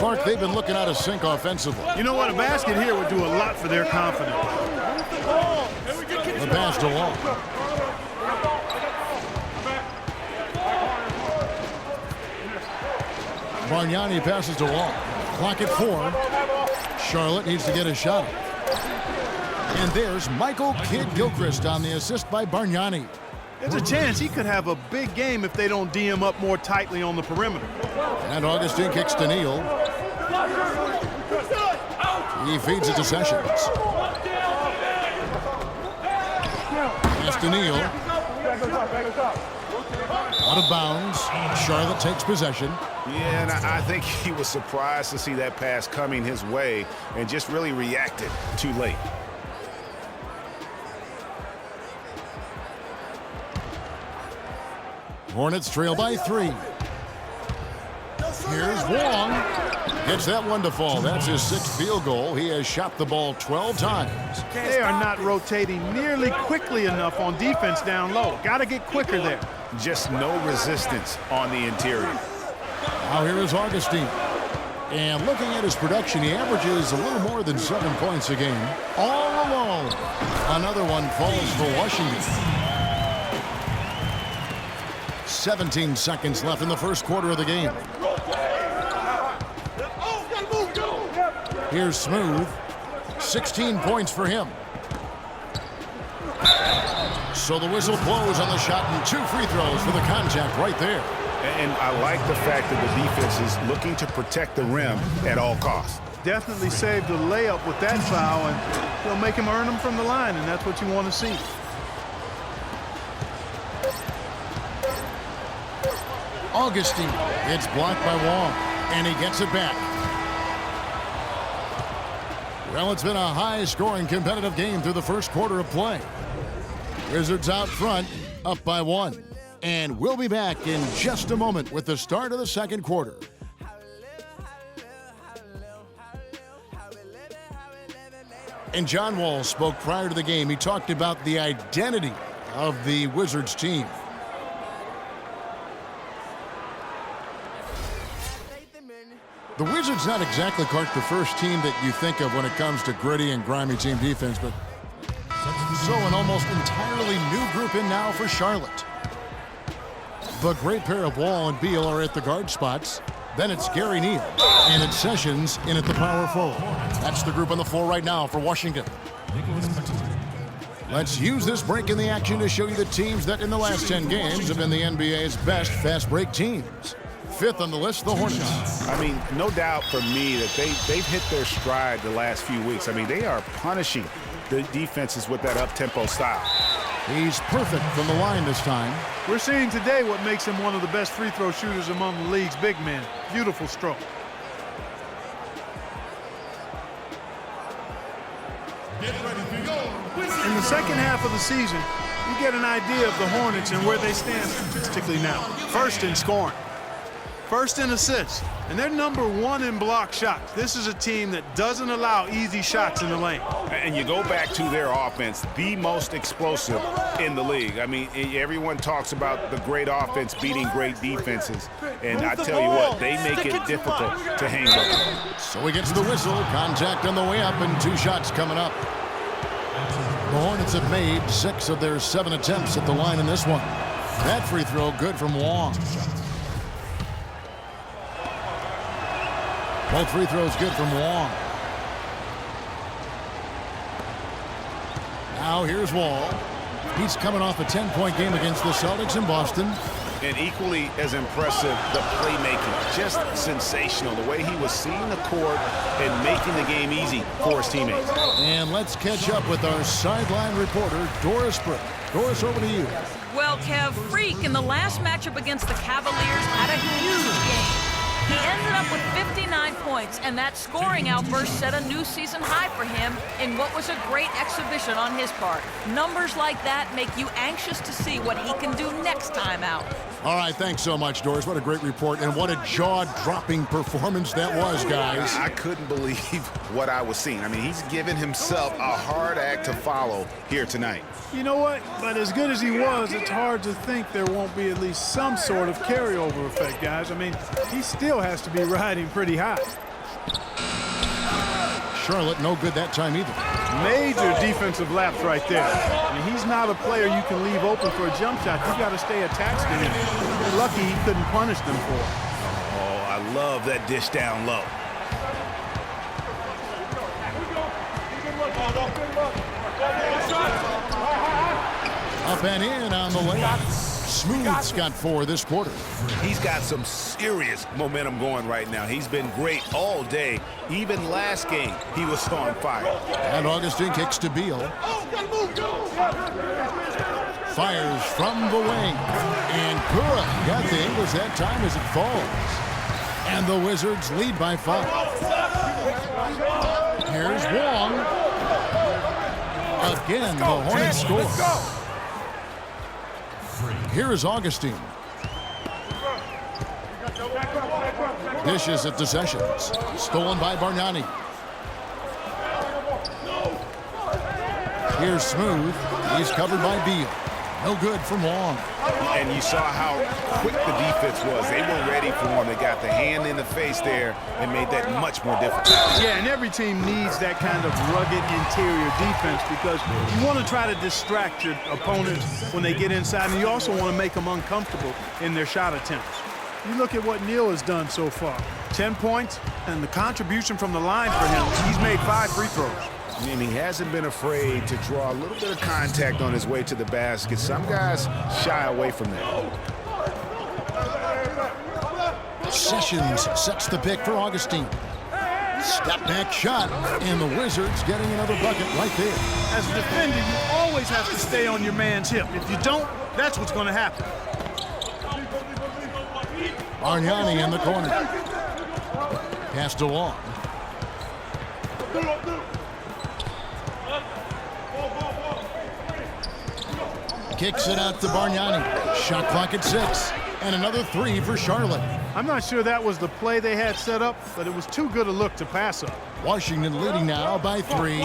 Clark, they've been looking out of sync offensively. You know what? A basket here would do a lot for their confidence. The pass to Long. Bargnani passes to Long. Clock at 4. Charlotte needs to get a shot. And there's Michael Kidd-Gilchrist on the assist by Bargnani. There's a chance he could have a big game if they don't D him up more tightly on the perimeter. And Augustine kicks to Neal. He feeds it to Sessions. Pass to Neal. Out of bounds. Charlotte takes possession. Yeah, and I think he was surprised to see that pass coming his way and just really reacted too late. Hornets trail by 3. Here's Wong. Gets that one to fall. That's his 6th field goal. He has shot the ball 12 times. They are not rotating nearly quickly enough on defense down low. Got to get quicker there. Just no resistance on the interior. Now here is Augustine. And looking at his production, he averages a little more than 7 points a game. All alone. Another one falls for Washington. 17 seconds left in the first quarter of the game. Here's Smooth. 16 points for him. So the whistle blows on the shot and 2 free throws for the contact right there. And I like the fact that the defense is looking to protect the rim at all costs. Definitely saved a layup with that foul, and he'll make him earn them from the line, and that's what you want to see. Augustine. It's blocked by Wong, and he gets it back. Well, it's been a high-scoring competitive game through the first quarter of play. Wizards out front, up by 1. And we'll be back in just a moment with the start of the second quarter. And John Wall spoke prior to the game. He talked about the identity of the Wizards team. The Wizards not exactly, Clark, the first team that you think of when it comes to gritty and grimy team defense, but so an almost entirely new group in now for Charlotte. The great pair of Wall and Beal are at the guard spots. Then it's Gary Neal, and it's Sessions in at the power forward. That's the group on the floor right now for Washington. Let's use this break in the action to show you the teams that in the last 10 games have been the NBA's best fast break teams. 5th on the list, the Hornets. I mean, no doubt for me that they've hit their stride the last few weeks. I mean, they are punishing the defenses with that up-tempo style. He's perfect from the line this time. We're seeing today what makes him one of the best free throw shooters among the league's big men. Beautiful stroke. In the second half of the season, you get an idea of the Hornets and where they stand statistically now. First in scoring. First in assists, and they're number 1 in block shots. This is a team that doesn't allow easy shots in the lane. And you go back to their offense, the most explosive in the league. I mean, everyone talks about the great offense beating great defenses, and I tell you what, they make it difficult to hang with them. So he gets the whistle, contact on the way up, and 2 shots coming up. The Hornets have made 6 of their 7 attempts at the line in this one. That free throw good from Wong. Both free throws good from Wong. Now here's Wall. He's coming off a 10-point game against the Celtics in Boston. And equally as impressive, the playmaking. Just sensational. The way he was seeing the court and making the game easy for his teammates. And let's catch up with our sideline reporter, Doris Burke. Doris, over to you. Well, Kev, Freak in the last matchup against the Cavaliers had a huge game. He ended up with 59 points, and that scoring outburst set a new season high for him in what was a great exhibition on his part. Numbers like that make you anxious to see what he can do next time out. All right, thanks so much, Doris. What a great report, and what a jaw-dropping performance that was, guys. I couldn't believe what I was seeing. I mean, he's given himself a hard act to follow here tonight. You know what? But as good as he was, it's hard to think there won't be at least some sort of carryover effect, guys. I mean, he still has to be riding pretty high. Charlotte no good that time either. Major defensive lapse right there. And he's not a player you can leave open for a jump shot. You got to stay attached to him. You're lucky he couldn't punish them for it. Oh, I love that dish down low. Up and in on the layup. Smooth's got 4 this quarter. He's got some serious momentum going right now. He's been great all day. Even last game, he was on fire. And Augustine kicks to Beal. Fires from the wing. And good. Got the English that time as it falls. And the Wizards lead by 5. Here's Wong. Again, the Hornets score. Here is Augustine. Dishes it to Sessions. Stolen by Bargnani. Here's Smooth. He's covered by Beal. No good from Wong. And you saw how quick the defense was. They were ready for him. They got the hand in the face there and made that much more difficult. Yeah, and every team needs that kind of rugged interior defense because you want to try to distract your opponents when they get inside, and you also want to make them uncomfortable in their shot attempts. You look at what Neal has done so far. 10 points, and the contribution from the line for him, he's made 5 free throws. And he hasn't been afraid to draw a little bit of contact on his way to the basket. Some guys shy away from that. Sessions sets the pick for Augustine. Step back shot, and the Wizards getting another bucket right there. As a defender, you always have to stay on your man's hip. If you don't, that's what's going to happen. Bargnani in the corner. Passed along. Kicks it out to Bargnani. Shot clock at 6. And another 3 for Charlotte. I'm not sure that was the play they had set up, but it was too good a look to pass up. Washington leading now by 3.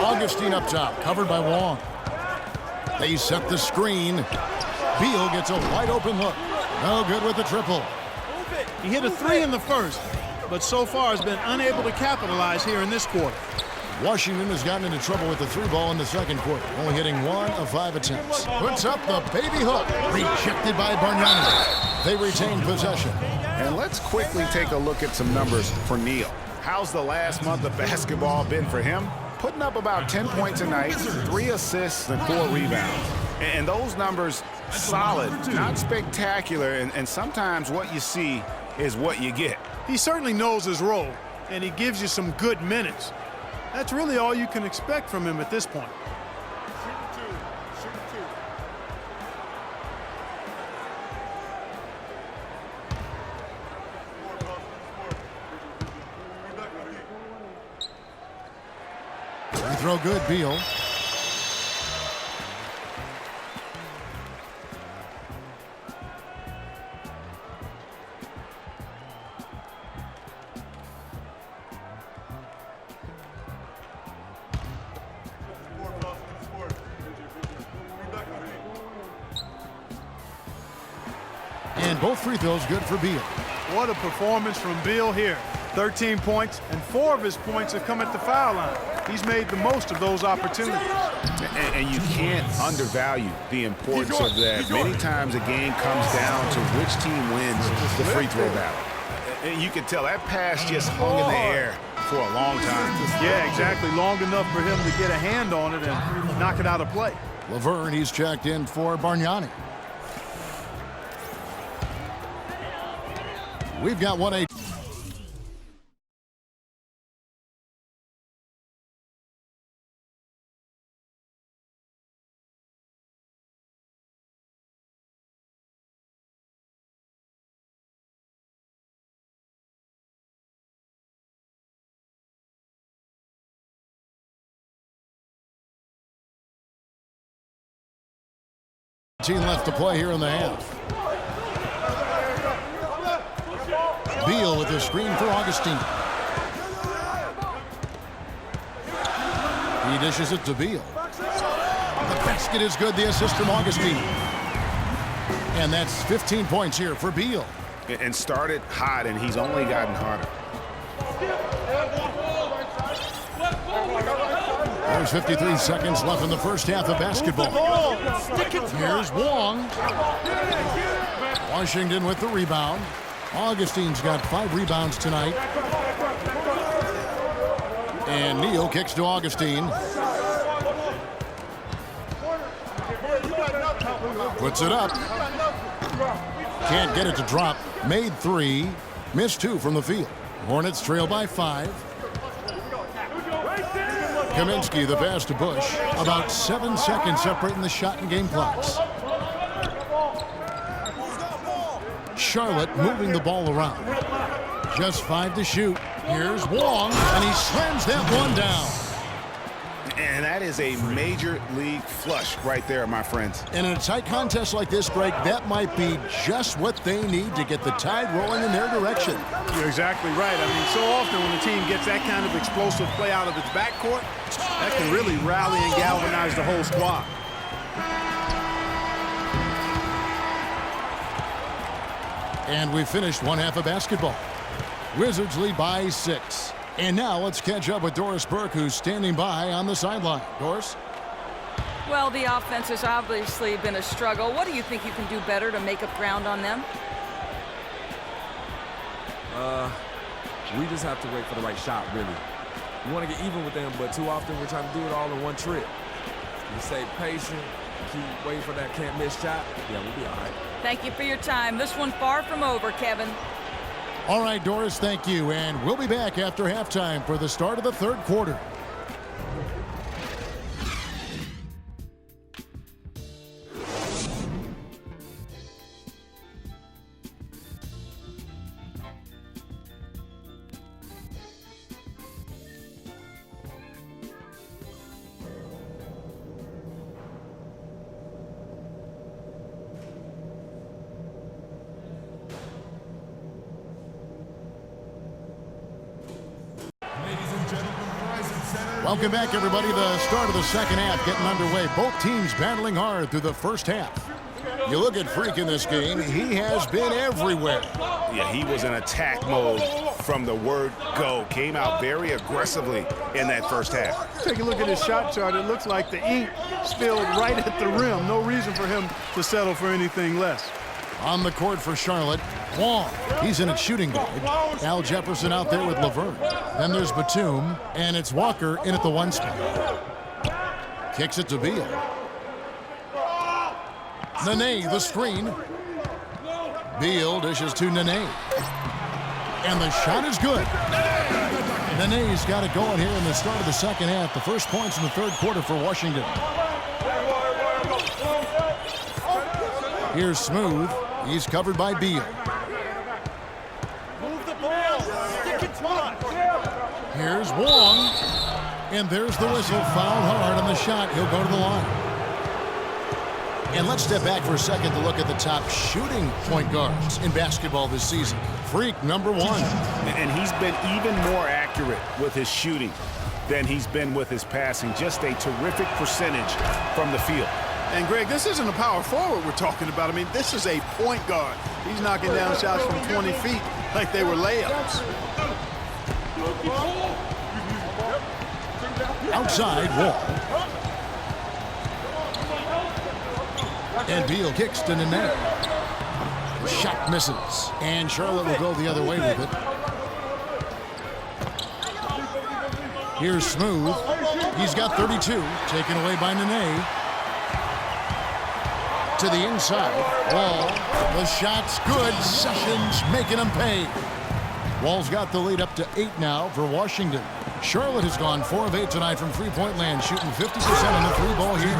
Augustine up top, covered by Wong. They set the screen. Beal gets a wide open look. No good with the triple. He hit a 3 in the first, but so far has been unable to capitalize here in this quarter. Washington has gotten into trouble with the 3 ball in the second quarter, only hitting 1 of 5 attempts. Puts up the baby hook, rejected by Bargnani. They retain possession. And let's quickly take a look at some numbers for Neal. How's the last month of basketball been for him? Putting up about 10 points a night, 3 assists, and 4 rebounds. And those numbers, solid, not spectacular, and sometimes what you see is what you get. He certainly knows his role, and he gives you some good minutes. That's really all you can expect from him at this point. Free throw good, Beal. And both free throws good for Beal. What a performance from Beal here. 13 points, and 4 of his points have come at the foul line. He's made the most of those opportunities. And you can't undervalue the importance of that. Many times a game comes down to which team wins the free throw battle. And you can tell that pass just hung in the air for a long time. Yeah, exactly. Long enough for him to get a hand on it and knock it out of play. Laverne, he's checked in for Bargnani. We've got 1-8. Left to play here in the half. Beal with the screen for Augustine. He dishes it to Beal. The basket is good. The assist from Augustine. And that's 15 points here for Beal. and started hot, and he's only gotten hotter. There's 53 seconds left in the first half of basketball. Here's Wong. Washington with the rebound. Augustine's got 5 rebounds tonight. And Neal kicks to Augustine. Puts it up. Can't get it to drop. Made 3. Missed 2 from the field. Hornets trail by 5. Kaminsky the pass to Bush. About 7 seconds separating the shot and game clocks. Charlotte moving the ball around. Just 5 to shoot. Here's Wong, and he slams that one down. And that is a major league flush right there, my friends. And in a tight contest like this, Greg, that might be just what they need to get the tide rolling in their direction. You're exactly right. I mean, so often when a team gets that kind of explosive play out of its backcourt, that can really rally and galvanize the whole squad. And we finished one half of basketball. Wizards lead by 6. And now let's catch up with Doris Burke, who's standing by on the sideline. Doris? Well, the offense has obviously been a struggle. What do you think you can do better to make up ground on them? We just have to wait for the right shot, really. We want to get even with them, but too often we're trying to do it all in one trip. You stay patient, keep waiting for that can't miss shot, yeah, we'll be all right. Thank you for your time. This one far from over, Kevin. All right, Doris, thank you. And we'll be back after halftime for the start of the third quarter. Welcome back, everybody. The start of the second half getting underway. Both teams battling hard through the first half. You look at Freak in this game, he has been everywhere. Yeah, he was in attack mode from the word go. Came out very aggressively in that first half. Take a look at his shot chart. It looks like the ink spilled right at the rim. No reason for him to settle for anything less. On the court for Charlotte, Wong. He's in at shooting guard. Al Jefferson out there with Laverne. Then there's Batum, and it's Walker in at the 1 spot. Kicks it to Beal. Nene, the screen. Beal dishes to Nene. And the shot is good. Nene's got it going here in the start of the second half. The first points in the third quarter for Washington. Here's Smooth. He's covered by Beal. Move the ball. Stick it to. Here's Wong. And there's the whistle. Fouled hard on the shot. He'll go to the line. And let's step back for a second to look at the top shooting point guards in basketball this season. Freak, number 1. And he's been even more accurate with his shooting than he's been with his passing. Just a terrific percentage from the field. And, Greg, this isn't a power forward we're talking about. I mean, this is a point guard. He's knocking down shots from 20 feet like they were layups. Outside, Wall. And Beal kicks to Nene. The shot misses. And Charlotte will go the other way with it. Here's Smooth. He's got 32. Taken away by Nene. To the inside. Wall. The shot's good. Sessions making him pay. Wall's got the lead up to 8 now for Washington. Charlotte has gone 4 of 8 tonight from three-point land, shooting 50% on the 3-ball here.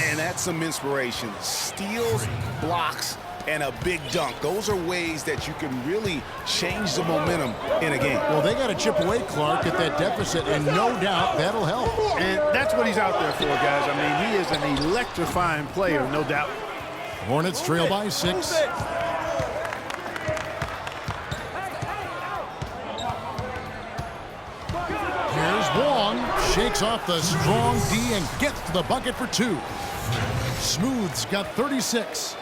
And that's some inspiration. Steals, blocks, and a big dunk. Those are ways that you can really change the momentum in a game. Well, they got to chip away, Clark, at that deficit, and no doubt that'll help. And that's what he's out there for, guys. I mean, he is an electrifying player, no doubt. Hornets trail by 6. Here's Wong. Shakes off the strong D and gets to the bucket for 2. Smooth's got 36.